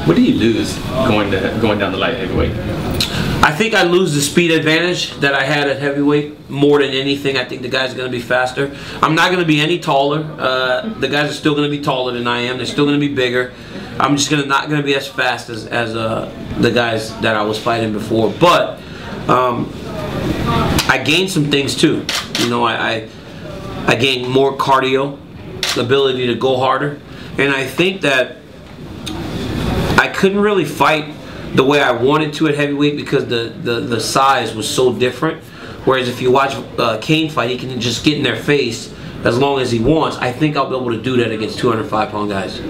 What do you lose going down the light heavyweight? I think I lose the speed advantage that I had at heavyweight more than anything. I think the guys are going to be faster. I'm not going to be any taller. The guys are still going to be taller than I am. They're still going to be bigger. I'm just not going to be as fast as the guys that I was fighting before. But I gained some things too. You know, I gained more cardio, the ability to go harder, and I think that I couldn't really fight the way I wanted to at heavyweight because the size was so different. Whereas if you watch Cain fight, he can just get in their face as long as he wants. I think I'll be able to do that against 205-pound guys. Do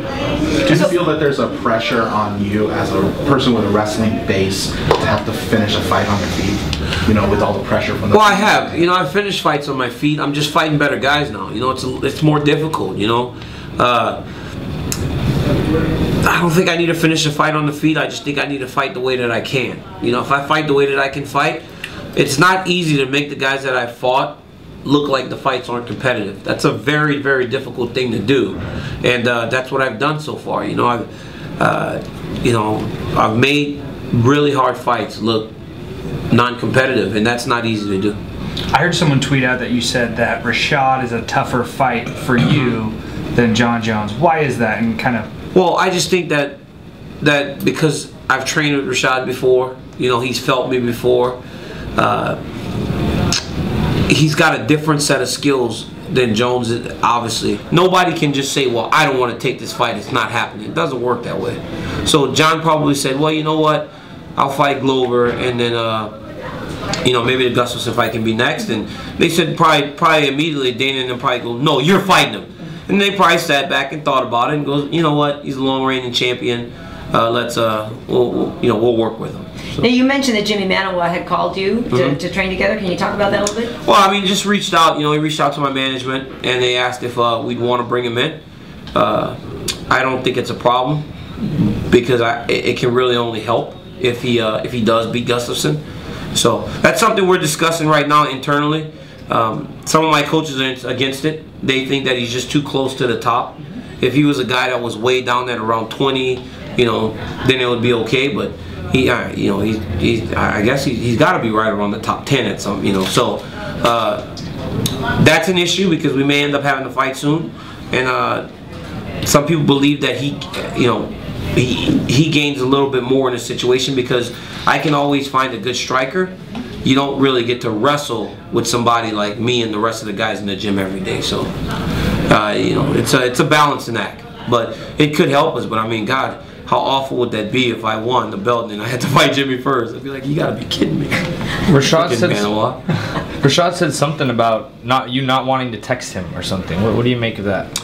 you feel that there's a pressure on you as a person with a wrestling base to have to finish a fight on your feet? You know, with all the pressure from the... Well, I have. You know, I've finished fights on my feet. I'm just fighting better guys now. You know, it's more difficult, you know. I don't think I need to finish a fight on the feet. I just think I need to fight the way that I can. You know, if I fight the way that I can fight, it's not easy to make the guys that I fought look like the fights aren't competitive. That's a very, very difficult thing to do, and that's what I've done so far. You know, I've made really hard fights look non-competitive, and that's not easy to do. I heard someone tweet out that you said that Rashad is a tougher fight for you than John Jones. Why is that? And kind of... Well, I just think that because I've trained with Rashad before, you know, he's felt me before. He's got a different set of skills than Jones, obviously. Nobody can just say, well, I don't want to take this fight, it's not happening. It doesn't work that way. So John probably said, well, you know what, I'll fight Glover, and then, you know, maybe the Gustafson fight can be next. And they said probably immediately, Dana and them probably go, no, you're fighting him. And they probably sat back and thought about it and goes, you know what, he's a long reigning champion. Let's we'll work with him. So. Now you mentioned that Jimmy Manawa had called you to train together. Can you talk about that a little bit? Well, I mean, just reached out. You know, he reached out to my management and they asked if we'd want to bring him in. I don't think it's a problem because it can really only help if he does beat Gustafson. So that's something we're discussing right now internally. Some of my coaches are against it. They think that he's just too close to the top. If he was a guy that was way down at around 20, you know, then it would be okay. But he, you know, I guess he's got to be right around the top 10 at some, you know. So that's an issue because we may end up having to fight soon. And some people believe that he gains a little bit more in a situation because I can always find a good striker. You don't really get to wrestle with somebody like me and the rest of the guys in the gym every day. So, you know, it's a balancing act. But it could help us. But I mean, God, how awful would that be if I won the belt and then I had to fight Jimmy first? I'd be like, you gotta be kidding me. Rashad said something about you not wanting to text him or something. What do you make of that?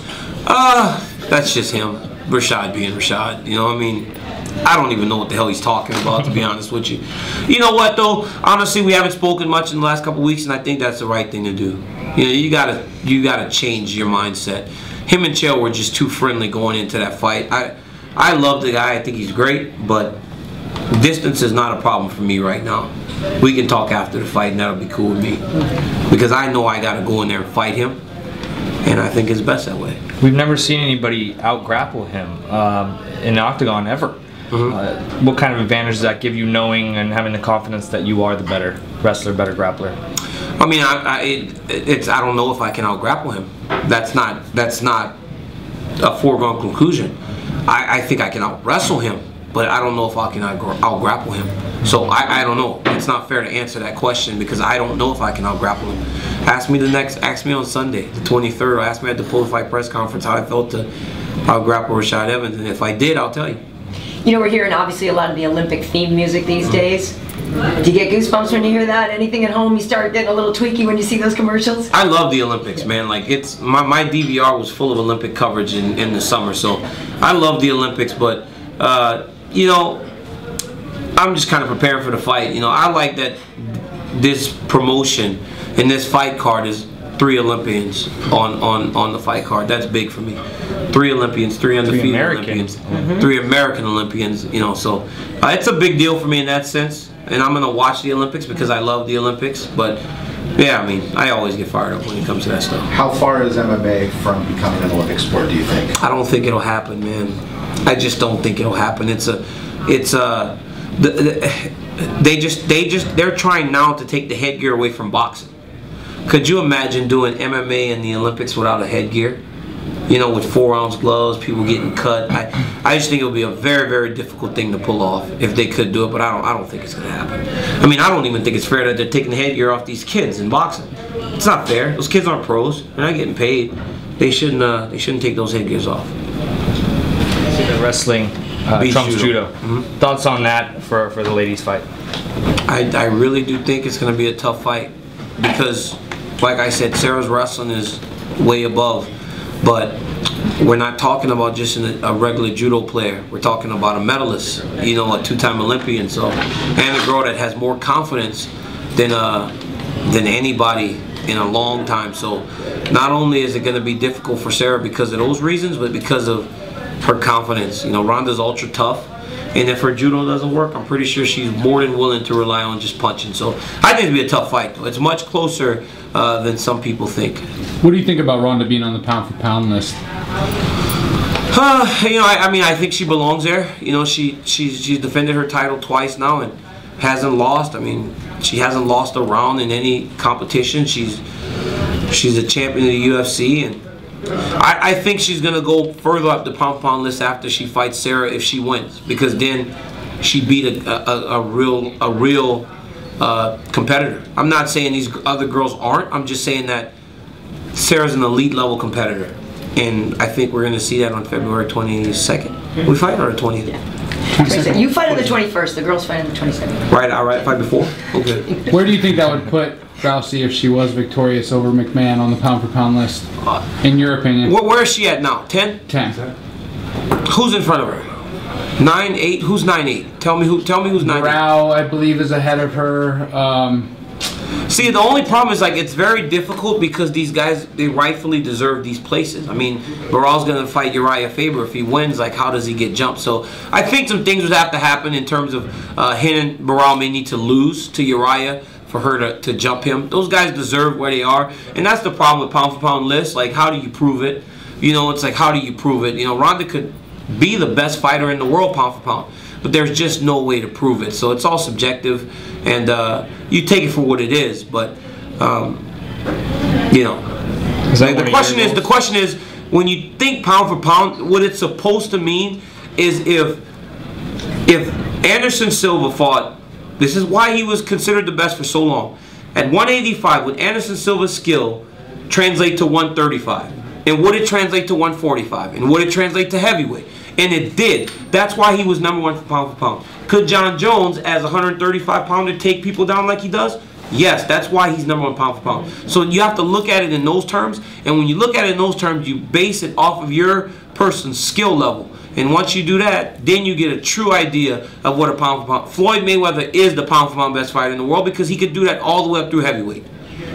That's just him. Rashad being Rashad. You know, I mean, I don't even know what the hell he's talking about, to be honest with you. You know what, though? Honestly, we haven't spoken much in the last couple of weeks, and I think that's the right thing to do. You know, you gotta change your mindset. Him and Chael were just too friendly going into that fight. I love the guy. I think he's great, but distance is not a problem for me right now. We can talk after the fight, and that'll be cool with me. Because I know I gotta go in there and fight him, and I think it's best that way. We've never seen anybody out-grapple him in the octagon ever. What kind of advantage does that give you, knowing and having the confidence that you are the better wrestler, better grappler? I mean, I don't know if I can out-grapple him. That's not a foregone conclusion. I think I can out-wrestle him, but I don't know if I can out-grapple him. So I don't know. It's not fair to answer that question because I don't know if I can out-grapple him. Ask me on Sunday, the 23rd, or ask me at the post-fight press conference how I felt to out-grapple Rashad Evans, and if I did, I'll tell you. You know, we're hearing obviously a lot of the Olympic theme music these days. Do you get goosebumps when you hear that? Anything at home, you start getting a little tweaky when you see those commercials? I love the Olympics, man. Like, it's my DVR was full of Olympic coverage in the summer, so I love the Olympics. But you know, I'm just kind of preparing for the fight. You know, I like that this promotion and this fight card is 3 Olympians on the fight card. That's big for me. 3 Olympians, 3 undefeated Olympians, 3 American Olympians. You know, so it's a big deal for me in that sense. And I'm gonna watch the Olympics because I love the Olympics. But yeah, I mean, I always get fired up when it comes to that stuff. How far is MMA from becoming an Olympic sport, do you think? I don't think it'll happen, man. I just don't think it'll happen. They're trying now to take the headgear away from boxing. Could you imagine doing MMA in the Olympics without a headgear? You know, with 4-ounce gloves, people getting cut. I just think it would be a very, very difficult thing to pull off if they could do it, but I don't think it's going to happen. I mean, I don't even think it's fair that they're taking the headgear off these kids in boxing. It's not fair. Those kids aren't pros. They're not getting paid. They shouldn't take those headgears off. The wrestling trumps judo. Thoughts on that for the ladies' fight? I really do think it's going to be a tough fight because, like I said, Sarah's wrestling is way above. But we're not talking about just a regular judo player. We're talking about a medalist, you know, a 2-time Olympian. So, and a girl that has more confidence than anybody in a long time. So, not only is it going to be difficult for Sarah because of those reasons, but because of her confidence. You know, Ronda's ultra tough, and if her judo doesn't work, I'm pretty sure she's more than willing to rely on just punching. So, I think it'll be a tough fight. It's much closer than some people think. What do you think about Ronda being on the pound-for-pound list? You know, I mean, I think she belongs there. You know, she's defended her title twice now and hasn't lost. I mean, she hasn't lost a round in any competition. She's a champion of the UFC, and I think she's gonna go further up the pound-for-pound list after she fights Sarah if she wins, because then she beat a real competitor. I'm not saying these other girls aren't. I'm just saying that Sarah's an elite level competitor, and I think we're going to see that on February 22nd. We fight on the 20th. Yeah. You fight on the 21st. The girls fight on the 22nd. Right. All right. Fight before. Okay. Where do you think that would put Rousey if she was victorious over McMahon on the pound-for-pound list? In your opinion? Where is she at now? 10. 10. Who's in front of her? 9, 8. Who's 9, 8? Tell me who's 9, 8. Rao, I believe, is ahead of her. See, the only problem is, like, it's very difficult because these guys, they rightfully deserve these places. I mean, Baral's going to fight Uriah Faber. If he wins, like, how does he get jumped? So I think some things would have to happen in terms of him and Baral may need to lose to Uriah for her to jump him. Those guys deserve where they are, and that's the problem with pound-for-pound lists. Like, how do you prove it? You know, it's like, how do you prove it? You know, Ronda could be the best fighter in the world pound for pound, but there's just no way to prove it. So it's all subjective, and you take it for what it is. But you know, the question is when you think pound for pound, what it's supposed to mean is if Anderson Silva fought, this is why he was considered the best for so long. At 185, would Anderson Silva's skill translate to 135? And would it translate to 145? And would it translate to heavyweight? And it did. That's why he was #1 for pound. Could John Jones, as a 135 pounder, take people down like he does? Yes, that's why he's #1 pound for pound. So you have to look at it in those terms. And when you look at it in those terms, you base it off of your person's skill level. And once you do that, then you get a true idea of what a pound for pound. Floyd Mayweather is the pound for pound best fighter in the world because he could do that all the way up through heavyweight.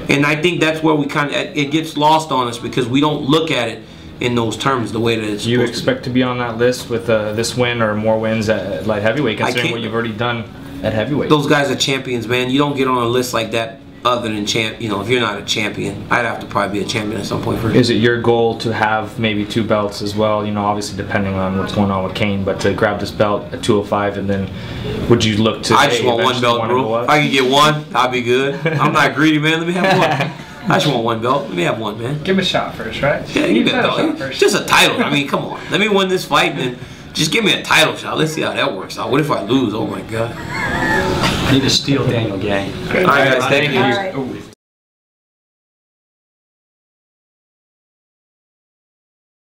And I think that's where we it gets lost on us because we don't look at it in those terms the way that it's supposed to be. Do you expect to be on that list with this win or more wins at light heavyweight, considering what you've already done at heavyweight? Those guys are champions, man. You don't get on a list like that other than you know, if you're not a champion. I'd have to probably be a champion at some point for you. Is it your goal to have maybe 2 belts as well? You know, obviously depending on what's going on with Cain, but to grab this belt at 205, and then would you look to? I just want 1 belt, bro. If I can get 1, I'll be good. I'm not greedy, man. Let me have 1. I just want 1 belt. Let me have 1, man. Give him a shot first, right? Yeah, you get a shot first. Just a title. I mean, come on. Let me win this fight and then just give me a title shot. Let's see how that works out. What if I lose? Oh my God. I need to steal Daniel Gang. All right, guys. Thank you. All right.